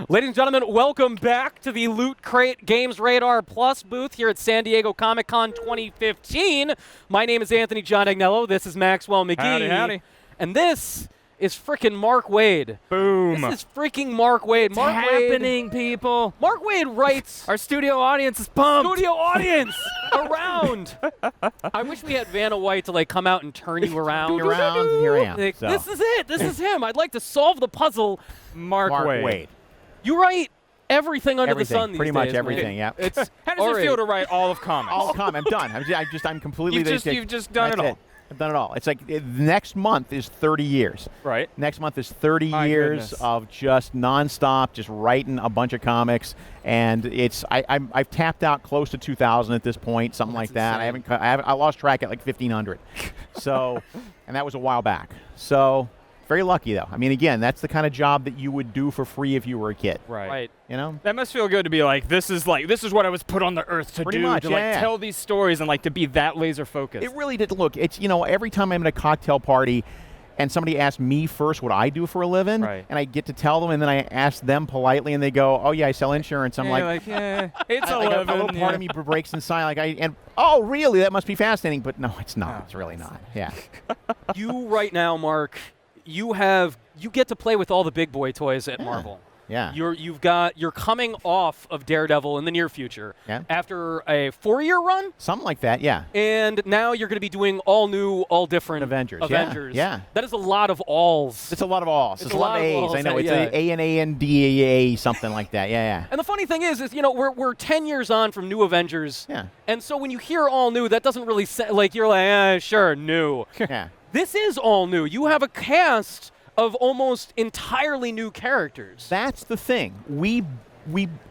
Ladies and gentlemen, welcome back to the Loot Crate GamesRadar Plus booth here at San Diego Comic-Con 2015. My name is Anthony John Agnello. This is Maxwell McGee. Howdy, howdy. And this is freaking Mark Waid. Boom. This is freaking Mark Waid. It's happening, people. Mark Waid writes... Our studio audience is pumped. Studio audience around. I wish we had Vanna White to like come out and turn you around. Around, and here I am. Like, So. This is it. This is him. I'd like to solve the puzzle. Mark Waid. You write everything under the sun these pretty days, much man. everything. Yeah. It's How does it feel to write all of comics? All come. I'm done. I'm completely. You've just done it that's all. I've done it all. It's like next month is 30 years. Right. Next month is 30 My years goodness. of just nonstop, just writing a bunch of comics, and I've tapped out close to 2,000 at this point, something like that. insane. I lost track at like 1,500. So, and that was a while back. So. Very lucky, though. I mean, again, that's the kind of job that you would do for free if you were a kid. Right. You know? That must feel good to be like, this is what I was put on the earth to Pretty do. much, to yeah, like yeah. tell these stories and like to be that laser focused. It really did. Look, it's, every time I'm at a cocktail party and somebody asks me first what I do for a living, Right. and I get to tell them, and then I ask them politely, and they go, oh, yeah, I sell insurance. I'm yeah, it's a like a living. little part of me breaks inside. Oh, really? That must be fascinating. But no, it's not. Oh, It's really not. Yeah. You right now, Mark, you get to play with all the big boy toys at Marvel. Yeah. You're coming off of Daredevil in the near future after a 4-year run, Something like that, yeah. and now you're going to be doing all new, all different Avengers. Yeah. That is a lot of alls. It's a lot of alls. It's a lot of A's. alls, I know. It's yeah. A-N-A-N-D-A-A, something like that. Yeah. And the funny thing is we're 10 years on from New Avengers. Yeah. And so when you hear all new, that doesn't really you're like, sure, new. Yeah. This is all new. You have a cast of almost entirely new characters. That's the thing. We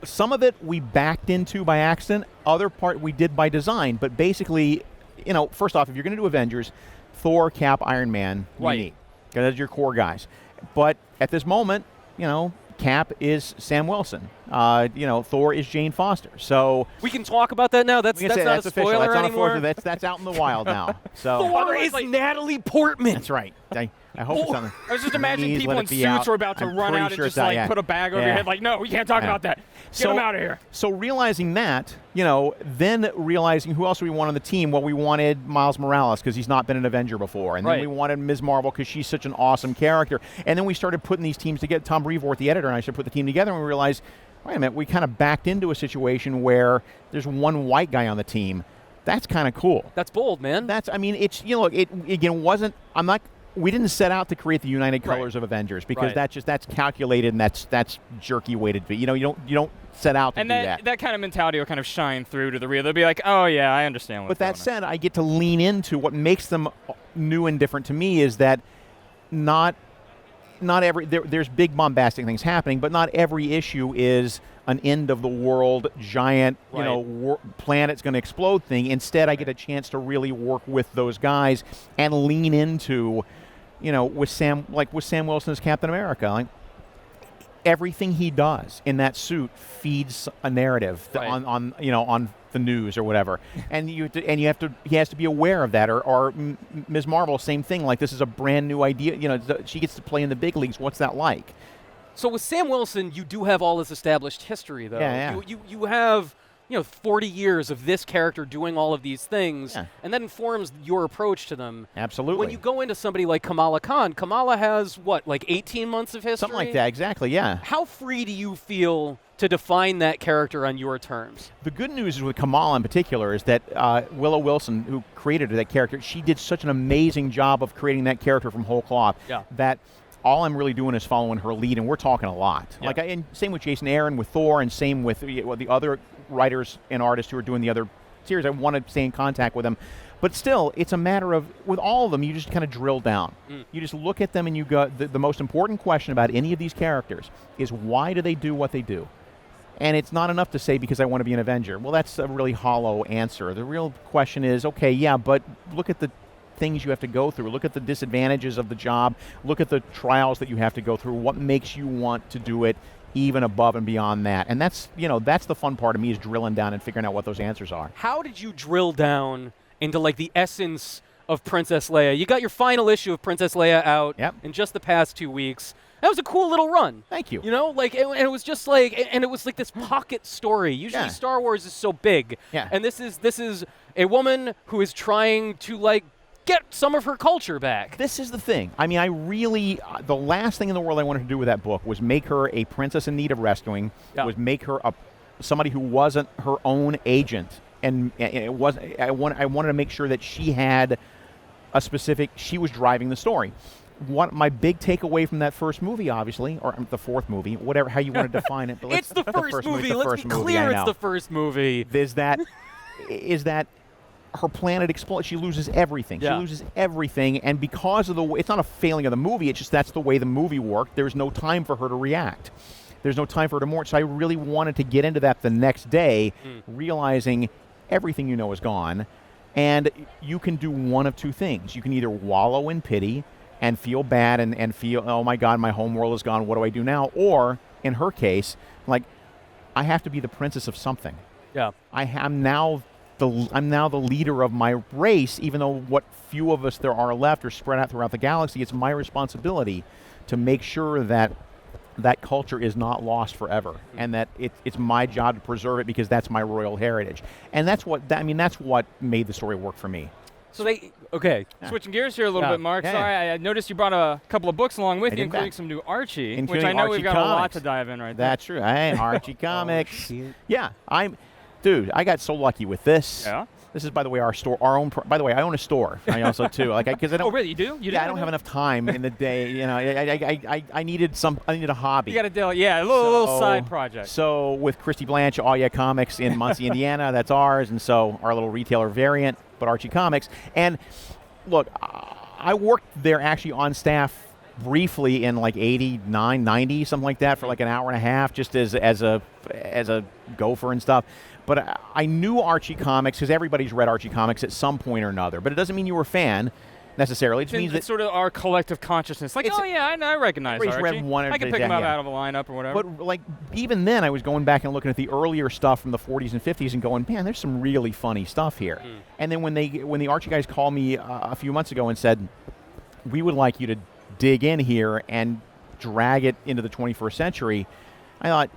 some of it we backed into by accident. Other part we did by design. But basically, first off, if you're going to do Avengers, Thor, Cap, Iron Man, Right. you need. Because those are your core guys. But at this moment, Cap is Sam Wilson. Thor is Jane Foster. So We can talk about that now. That's we can say not that's a official. spoiler That's not anymore. that's out in the wild now. So Thor is Natalie Portman. that's right. I hope it's on the. I was just imagining Please people let in it be suits out. were about to I'm run pretty out and sure just it's out, like yeah. put a bag over your Yeah. head. Like, no, we can't talk Yeah. about that. Get them out of here. So realizing that, then realizing who else do we want on the team? Well, we wanted Miles Morales because he's not been an Avenger before. And then Right. we wanted Ms. Marvel because she's such an awesome character. And then we started putting these teams together. Tom Brevoort, the editor, and I started putting the team together, and we realized, wait a minute, we kind of backed into a situation where there's one white guy on the team. That's kind of cool. That's bold, man. It's, it again wasn't, we didn't set out to create the United Colors of Avengers because Right. that's calculated and that's jerky way to be. You don't set out to And do that kind of mentality will kind of shine through to the real. They'll be like, oh, yeah, I understand what's But that going said, I get to lean into what makes them new and different to me is that not every there's big bombastic things happening, but not every issue is an end of the world giant, Right. planet's going to explode thing. Instead, I get a chance to really work with those guys and lean into, with Sam Wilson as Captain America, like everything he does in that suit feeds a narrative Right. on the news or whatever, and he has to be aware of that. Or Ms. Marvel, same thing. Like, this is a brand new idea. She gets to play in the big leagues. What's that like? So with Sam Wilson, you do have all this established history, though. Yeah. You have 40 years of this character doing all of these things, Yeah. and that informs your approach to them. Absolutely. When you go into somebody like Kamala Khan, Kamala has, 18 months of history? Something like that, exactly, yeah. How free do you feel to define that character on your terms? The good news is with Kamala in particular is that Willow Wilson, who created that character, she did such an amazing job of creating that character from whole cloth that all I'm really doing is following her lead, and we're talking a lot. Yeah. And same with Jason Aaron with Thor, and same with the other writers and artists who are doing the other series. I want to stay in contact with them. But still, it's a matter of, with all of them, you just kind of drill down. You just look at them and you go, the most important question about any of these characters is, why do they do what they do? And it's not enough to say, because I want to be an Avenger. Well, that's a really hollow answer. The real question is, okay, yeah, but look at the things you have to go through. Look at the disadvantages of the job. Look at the trials that you have to go through. What makes you want to do it even above and beyond that? And that's the fun part of me, is drilling down and figuring out what those answers are. How did you drill down into the essence of Princess Leia? You got your final issue of Princess Leia out in just the past 2 weeks. That was a cool little run. Thank you. You know, like, and it was just like, and it was like this pocket story. Usually Yeah. Star Wars is so big. Yeah. And this is a woman who is trying to, like, get some of her culture back. This is the thing. I mean, I really, the last thing in the world I wanted to do with that book was make her a princess in need of rescuing, was make her somebody who wasn't her own agent. And it was, I wanted to make sure that she had a specific, she was driving the story. My big takeaway from that first movie, obviously, or the fourth movie, whatever, how you want to define it. But It's the first movie. Let's be movie, clear, I it's know. the first movie. is that her planet explodes. She loses everything. Yeah. She loses everything, and because of the way, it's not a failing of the movie, it's just that's the way the movie worked. There's no time for her to react. There's no time for her to mourn. So I really wanted to get into that the next day, realizing everything you know is gone, and you can do one of two things. You can either wallow in pity and feel bad and feel, oh my God, my home world is gone, what do I do now? Or, in her case, like, I have to be the princess of something. Yeah. I'm now the leader of my race, even though what few of us there are left are spread out throughout the galaxy. It's my responsibility to make sure that that culture is not lost forever, and that it's my job to preserve it because that's my royal heritage. And that's what made the story work for me. So Switching gears here a little bit, Mark. Yeah. Sorry, I noticed you brought a couple of books along with I you, did including that. some new Archie, which Including I know Archie we've got a lot comics. to dive in right there. That's true. Hey, Archie Comics. shit. Yeah, dude, I got so lucky with this. Yeah? This is, by the way, our store, our own. By the way, I own a store. I also too, like, because I don't. Oh, really? You do? I don't have enough time in the day. You know, I needed a hobby. You got to deal. Yeah, a little So- side project. So with Christy Blanche, All Ya Comics in Muncie, Indiana, that's ours, and so our little retailer variant, but Archie Comics. And look, I worked there actually on staff briefly in like 89, 90, something like that, for like an hour and a half, just as a gopher and stuff. But I knew Archie Comics because everybody's read Archie Comics at some point or another. But it doesn't mean you were a fan necessarily. It just means It's that. sort of our collective consciousness. Like, It's- oh yeah, I recognize everybody's Archie. read one or I can the- pick him yeah. out of a lineup or whatever. But like even then, I was going back and looking at the earlier stuff from the 40s and 50s and going, man, there's some really funny stuff here. And then when the Archie guys called me a few months ago and said, we would like you to dig in here and drag it into the 21st century, I thought,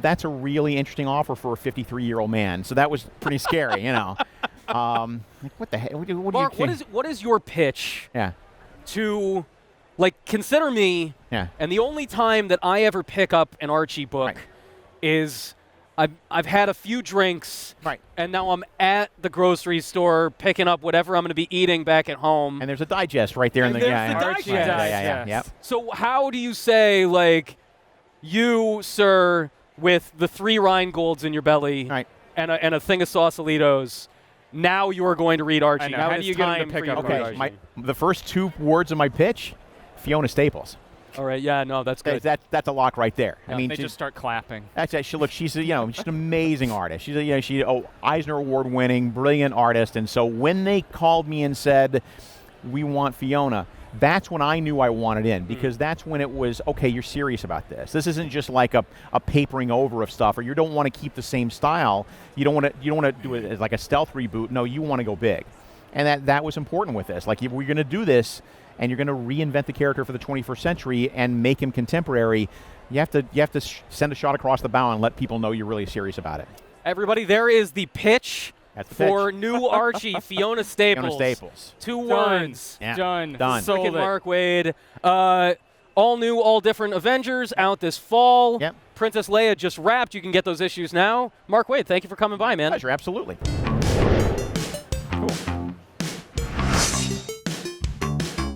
that's a really interesting offer for a 53-year-old man. So that was pretty scary, you know. Like, what the heck? What do Mark, you what is your pitch Yeah, to, like, consider me, yeah. and the only time that I ever pick up an Archie book Right. is I've had a few drinks, Right. and now I'm at the grocery store picking up whatever I'm going to be eating back at home. And there's a digest right there in And the there's yeah, the yeah. digest. Yeah. Yes. So how do you say, like, you, sir, with the 3 Rhinegold's in your belly Right. and a thing of Sausalitos, now you are going to read Archie. I know. Now How it do is you get him to time pick for you up to read Archie? Archie. The first 2 words of my pitch, Fiona Staples. All right, yeah, no, that's good. That's a lock right there. I mean, they just start clapping. she's she's an amazing artist. She's Eisner Award winning, brilliant artist. And so when they called me and said, we want Fiona, that's when I knew I wanted in, because that's when it was, okay, you're serious about this. This isn't just like a papering over of stuff, or you don't want to keep the same style. You don't want to do it as like a stealth reboot. No, you want to go big. And that was important with this. Like, if we're going to do this and you're going to reinvent the character for the 21st century and make him contemporary, you have to send a shot across the bow and let people know you're really serious about it. Everybody, there is the pitch That's the for pitch. new Archie, Fiona Staples. Fiona Staples. 2 words. Yeah. Done. Done. Sold Freakin' it. Mark Waid. All new, all different Avengers out this fall. Yep. Princess Leia just wrapped. You can get those issues now. Mark Waid, thank you for coming by, man. Pleasure, absolutely.